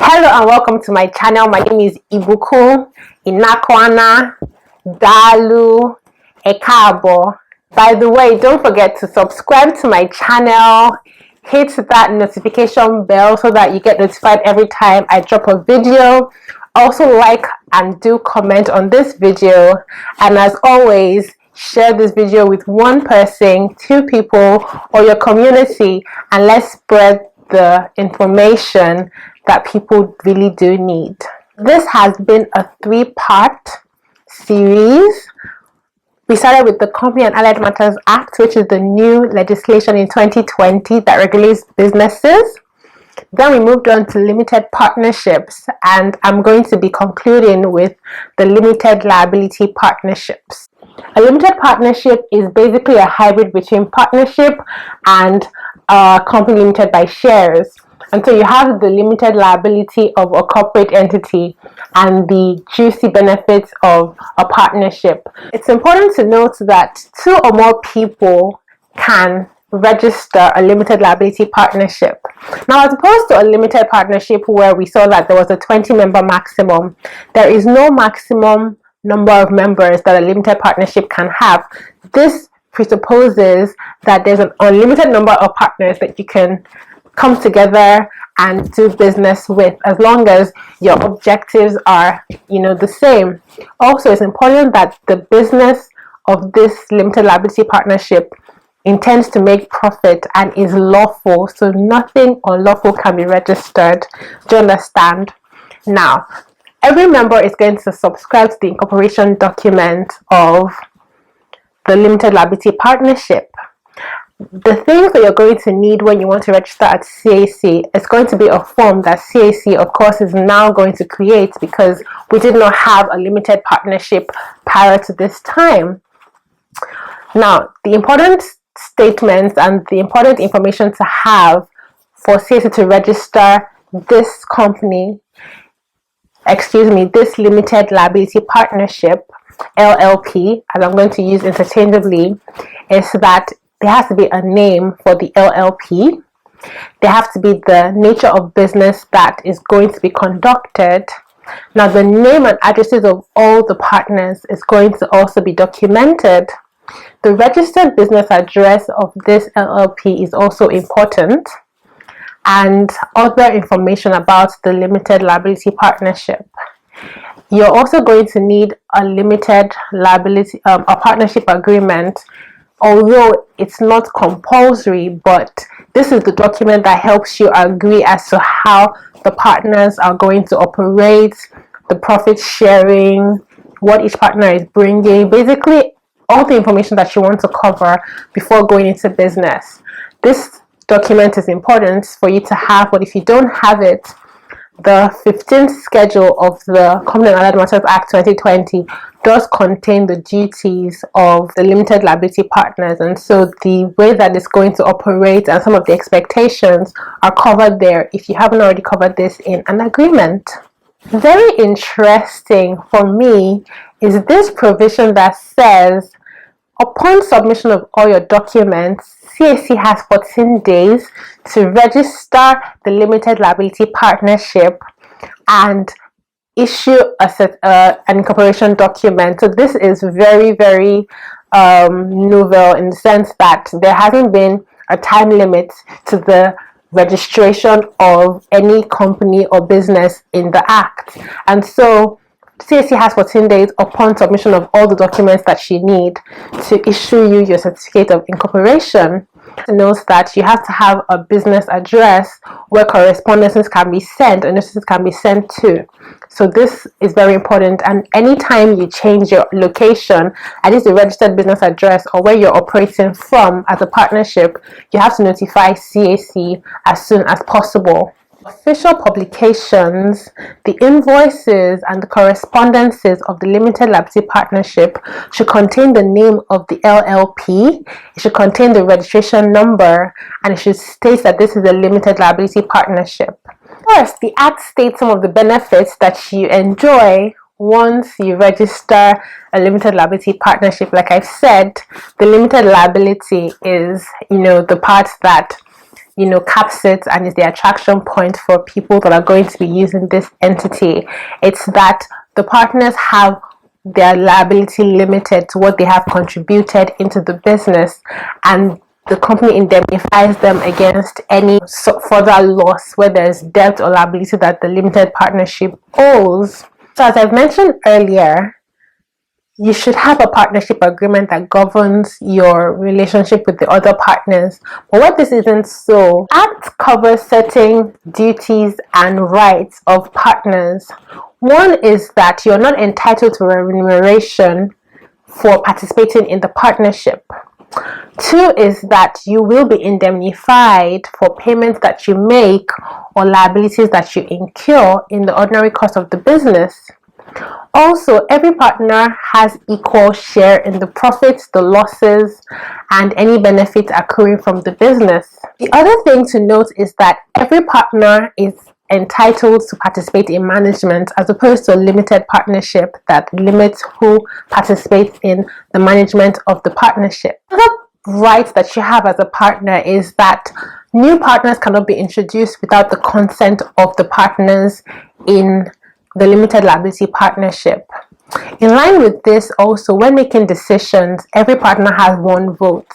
Hello and welcome to my channel. My name is Ibuku Inakwana Dalu Ekabo. By the way, don't forget to subscribe to my channel, hit that notification bell so that you get notified every time I drop a video. Also like and do comment on this video, and as always, share this video with one person, two people, or your community, and let's spread the information that people really do need. This has been a 3-part series. We started with the Company and Allied Matters Act, which is the new legislation in 2020 that regulates businesses. Then we moved on to limited partnerships, and I'm going to be concluding with the limited liability partnerships. A limited partnership is basically a hybrid between partnership and a company limited by shares. And so you have the limited liability of a corporate entity and the juicy benefits of a partnership. It's important to note that 2 or more people can register a limited liability partnership. Now, as opposed to a limited partnership where we saw that there was a 20-member maximum, there is no maximum number of members that a limited partnership can have. This presupposes that there's an unlimited number of partners that you can come together and do business with, as long as your objectives are, the same. Also, it's important that the business of this limited liability partnership intends to make profit and is lawful, so nothing unlawful can be registered. Do you understand? Now, every member is going to subscribe to the incorporation document of the limited liability partnership. The things that you're going to need when you want to register at CAC is going to be a form that CAC, of course, is now going to create, because we did not have a limited partnership prior to this time. Now, the important statements and the important information to have for CAC to register this this limited liability partnership, LLP, as I'm going to use interchangeably, is that there has to be a name for the LLP. There has to be the nature of business that is going to be conducted. Now, the name and addresses of all the partners is going to also be documented. The registered business address of this LLP is also important, and other information about the limited liability partnership. You're also going to need a limited liability, a partnership agreement. Although it's not compulsory, but this is the document that helps you agree as to how the partners are going to operate, the profit sharing, what each partner is bringing, basically all the information that you want to cover before going into business. This document is important for you to have, but if you don't have it, the 15th schedule of the Company and Allied Matters Act 2020 does contain the duties of the limited liability partners, and so the way that it's going to operate and some of the expectations are covered there if you haven't already covered this in an agreement. Very interesting for me is this provision that says, upon submission of all your documents, CAC has 14 days to register the limited liability partnership and issue an incorporation document. So this is very, very novel in the sense that there hasn't been a time limit to the registration of any company or business in the Act. And so CAC has 14 days upon submission of all the documents that she needs to issue you your certificate of incorporation. Note that you have to have a business address where correspondences can be sent and notices can be sent to. So this is very important, and anytime you change your location, at least the registered business address or where you're operating from as a partnership, you have to notify CAC as soon as possible. Official publications, the invoices and the correspondences of the limited liability partnership should contain the name of the LLP, it should contain the registration number, and it should state that this is a limited liability partnership. First, the Act states some of the benefits that you enjoy once you register a limited liability partnership. Like I've said, the limited liability is, the part that caps it and is the attraction point for people that are going to be using this entity. It's that the partners have their liability limited to what they have contributed into the business, and the company indemnifies them against any further loss, where there's debt or liability that the limited partnership owes. So as I've mentioned earlier, you should have a partnership agreement that governs your relationship with the other partners. But what this isn't so, Act covers certain duties and rights of partners. One is that you're not entitled to a remuneration for participating in the partnership. Two is that you will be indemnified for payments that you make or liabilities that you incur in the ordinary course of the business. Also, every partner has equal share in the profits, the losses, and any benefits accruing from the business. The other thing to note is that every partner is entitled to participate in management, as opposed to a limited partnership that limits who participates in the management of the partnership. Another right that you have as a partner is that new partners cannot be introduced without the consent of the partners in the limited liability partnership. In line with this, also, when making decisions, every partner has one vote,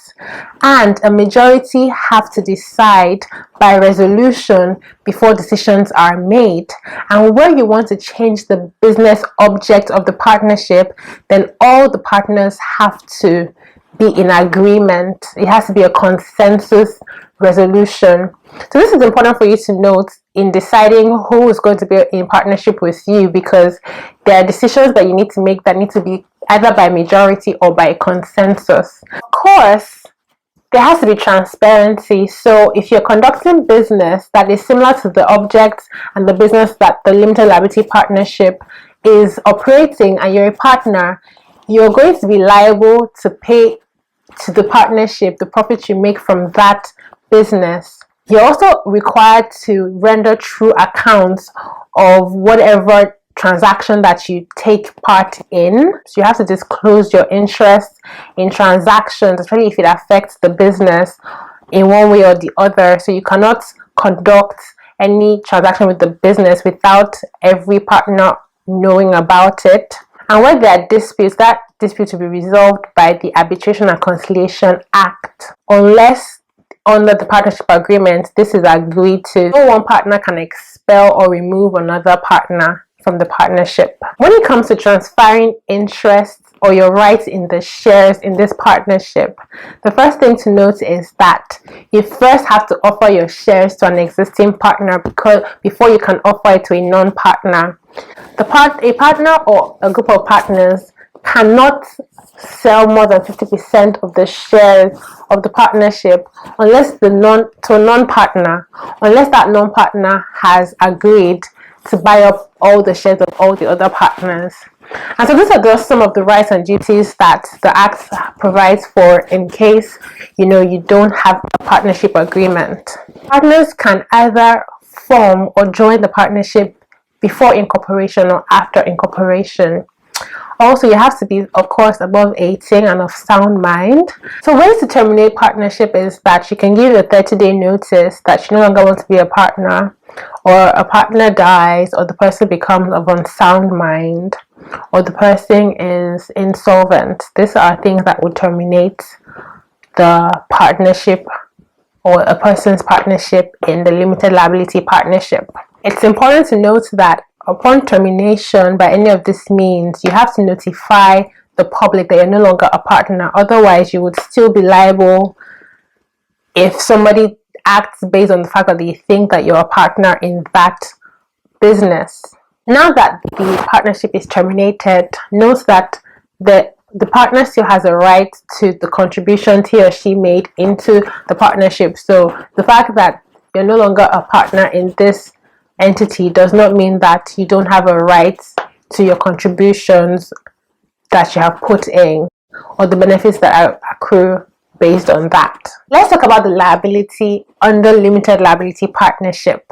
and a majority have to decide by resolution before decisions are made. And where you want to change the business object of the partnership, then all the partners have to be in agreement. It has to be a consensus resolution. So this is important for you to note in deciding who is going to be in partnership with you, because there are decisions that you need to make that need to be either by majority or by consensus. Of course, there has to be transparency. So if you're conducting business that is similar to the object and the business that the limited liability partnership is operating, and you're a partner, you're going to be liable to pay to the partnership the profits you make from that business. You're also required to render true accounts of whatever transaction that you take part in. So you have to disclose your interest in transactions, especially if it affects the business in one way or the other. So you cannot conduct any transaction with the business without every partner knowing about it. And where there are disputes, that dispute will be resolved by the Arbitration and Conciliation Act, unless under the partnership agreement this is agreed to. No one partner can expel or remove another partner from the partnership. When it comes to transferring interests or your rights in the shares in this partnership, the first thing to note is that you first have to offer your shares to an existing partner before you can offer it to a non-partner. A partner or a group of partners cannot sell more than 50% of the shares of the partnership unless to a non-partner, unless that non-partner has agreed to buy up all the shares of all the other partners. And so these are just some of the rights and duties that the Act provides for in case you don't have a partnership agreement. Partners can either form or join the partnership before incorporation or after incorporation. Also, you have to be, of course, above 18 and of sound mind. So ways to terminate partnership is that you can give a 30-day notice that you no longer want to be a partner, or a partner dies, or the person becomes of unsound mind, or the person is insolvent. These are things that would terminate the partnership or a person's partnership in the limited liability partnership. It's important to note that upon termination by any of these means, you have to notify the public that you're no longer a partner. Otherwise, you would still be liable if somebody acts based on the fact that they think that you're a partner in that business. Now that the partnership is terminated, note that the partner still has a right to the contribution he or she made into the partnership. So the fact that you're no longer a partner in this entity does not mean that you don't have a right to your contributions that you have put in, or the benefits that accrue based on that. Let's talk about the liability under limited liability partnership.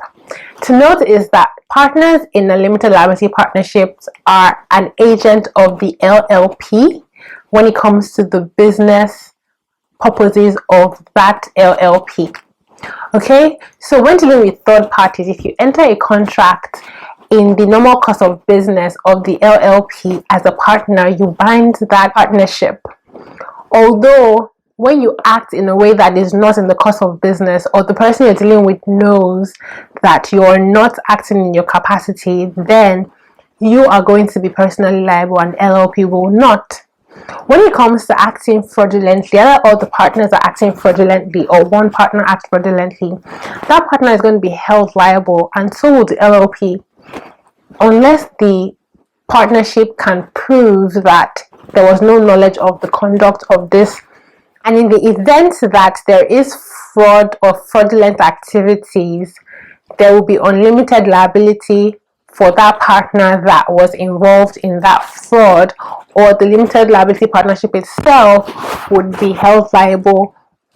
To note is that partners in a limited liability partnership are an agent of the LLP when it comes to the business purposes of that LLP. Okay, so when dealing with third parties, if you enter a contract in the normal course of business of the LLP as a partner, you bind that partnership. Although when you act in a way that is not in the course of business, or the person you're dealing with knows that you're not acting in your capacity, then you are going to be personally liable and LLP will not. When it comes to acting fraudulently, either all the partners are acting fraudulently or one partner acts fraudulently, that partner is going to be held liable, and so will the LLP, unless the partnership can prove that there was no knowledge of the conduct of this. And in the event that there is fraud or fraudulent activities, there will be unlimited liability for that partner that was involved in that fraud, or the limited liability partnership itself would be held liable,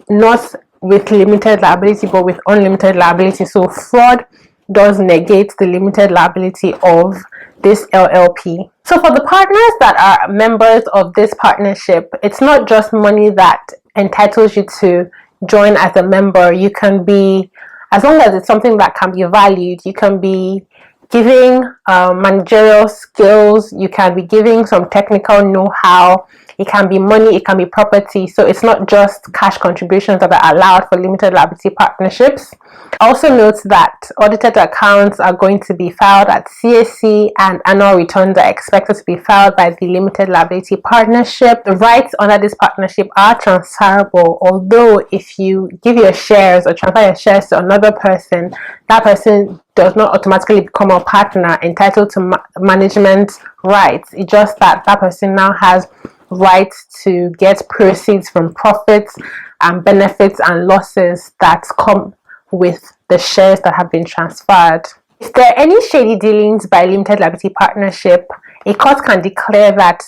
not with limited liability but with unlimited liability. So fraud does negate the limited liability of this LLP. So for the partners that are members of this partnership, it's not just money that entitles you to join as a member. You can be, as long as it's something that can be valued, you can be giving managerial skills, you can be giving some technical know-how, it can be money, it can be property. So it's not just cash contributions that are allowed for limited liability partnerships. Also note that audited accounts are going to be filed at CAC, and annual returns are expected to be filed by the limited liability partnership. The rights under this partnership are transferable, although if you give your shares or transfer your shares to another person, that person does not automatically become a partner entitled to management rights. It's just that that person now has rights to get proceeds from profits and benefits and losses that come with the shares that have been transferred. If there are any shady dealings by limited liability partnership, a court can declare that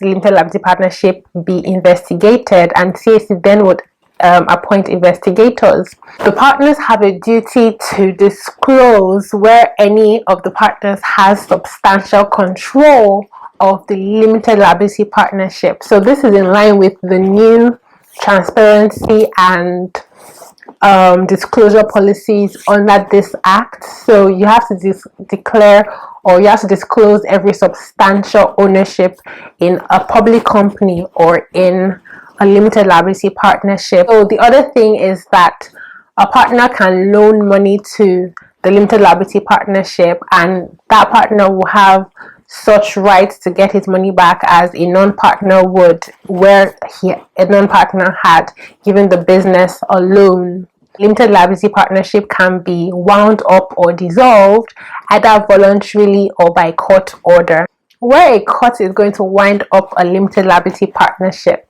limited liability partnership be investigated, and CAC then would appoint investigators. The partners have a duty to disclose where any of the partners has substantial control of the limited liability partnership. So this is in line with the new transparency and disclosure policies under this act. So you have to declare, or you have to disclose every substantial ownership in a public company or in a limited liability partnership. So the other thing is that a partner can loan money to the limited liability partnership, and that partner will have such rights to get his money back as a non-partner would, where a non-partner had given the business a loan. Limited liability partnership can be wound up or dissolved either voluntarily or by court order. Where a court is going to wind up a limited liability partnership,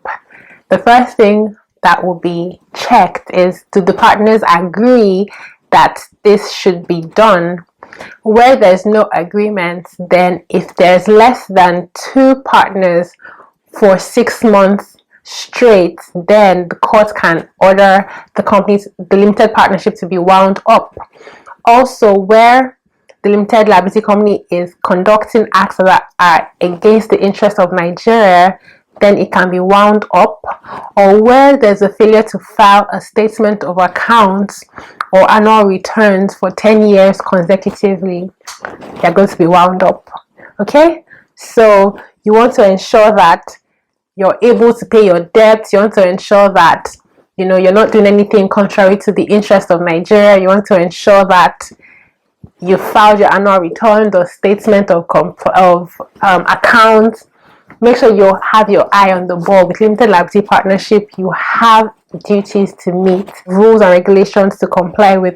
the first thing that will be checked is, do the partners agree that this should be done? Where there's no agreement, then if there's less than 2 partners for 6 months straight, then the court can order the limited partnership to be wound up. Also, where the limited liability company is conducting acts that are against the interest of Nigeria, then it can be wound up. Or where there's a failure to file a statement of accounts or annual returns for 10 years consecutively, they're going to be wound up. Okay, so you want to ensure that you're able to pay your debts. You want to ensure that you're not doing anything contrary to the interest of Nigeria. You want to ensure that you filed your annual returns or statement of accounts. Make sure you have your eye on the ball. With limited liability partnership, you have duties to meet, rules and regulations to comply with.